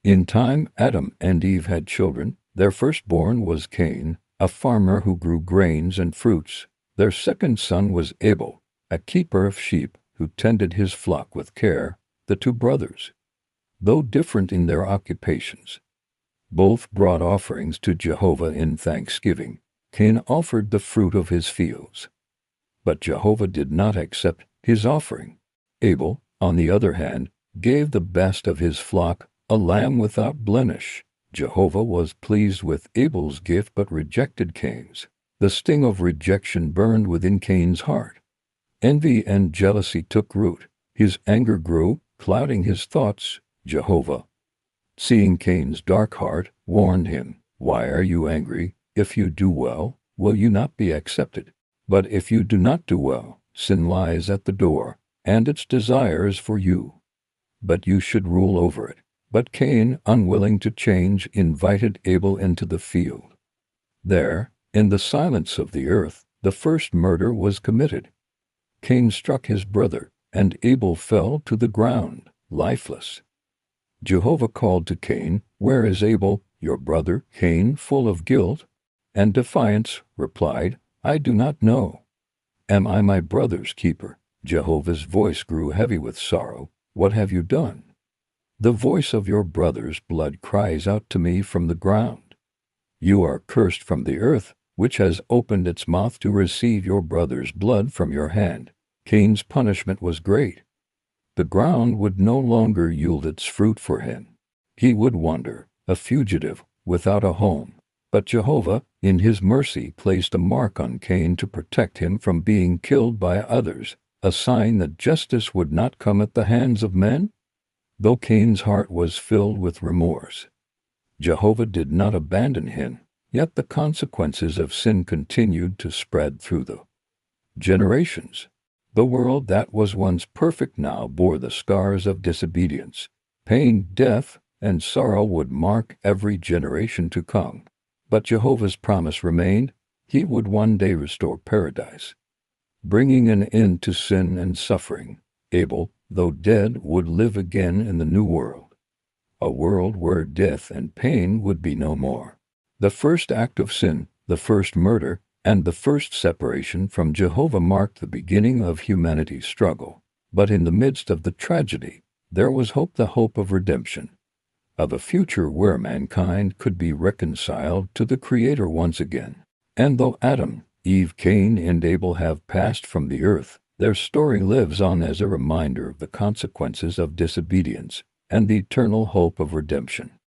In time, Adam and Eve had children. Their firstborn was Cain, a farmer who grew grains and fruits. Their second son was Abel, a keeper of sheep who tended his flock with care. The two brothers, though different in their occupations, both brought offerings to Jehovah in thanksgiving. Cain offered the fruit of his fields, but Jehovah did not accept his offering. Abel, on the other hand, gave the best of his flock, a lamb without blemish. Jehovah was pleased with Abel's gift but rejected Cain's. The sting of rejection burned within Cain's heart. Envy and jealousy took root. His anger grew, clouding his thoughts. Jehovah, seeing Cain's dark heart, warned him, "Why are you angry? If you do well, will you not be accepted? But if you do not do well, sin lies at the door, and its desire is for you, but you should rule over it." But Cain, unwilling to change, invited Abel into the field. There, in the silence of the earth, the first murder was committed. Cain struck his brother, and Abel fell to the ground, lifeless. Jehovah called to Cain, "Where is Abel, your brother?" Cain, full of guilt and defiance, replied, "I do not know. Am I my brother's keeper?" Jehovah's voice grew heavy with sorrow. "What have you done?" "The voice of your brother's blood cries out to me from the ground. You are cursed from the earth, which has opened its mouth to receive your brother's blood from your hand." Cain's punishment was great. The ground would no longer yield its fruit for him. He would wander, a fugitive, without a home. But Jehovah, in his mercy, placed a mark on Cain to protect him from being killed by others, a sign that justice would not come at the hands of men. Though Cain's heart was filled with remorse, Jehovah did not abandon him, yet the consequences of sin continued to spread through the generations. The world that was once perfect now bore the scars of disobedience. Pain, death, and sorrow would mark every generation to come. But Jehovah's promise remained. He would one day restore paradise, bringing an end to sin and suffering. Abel, though dead, would live again in the new world, a world where death and pain would be no more. The first act of sin, the first murder, and the first separation from Jehovah marked the beginning of humanity's struggle. But in the midst of the tragedy, there was hope, the hope of redemption, of a future where mankind could be reconciled to the Creator once again. And though Adam, Eve, Cain, and Abel have passed from the earth, their story lives on as a reminder of the consequences of disobedience and the eternal hope of redemption.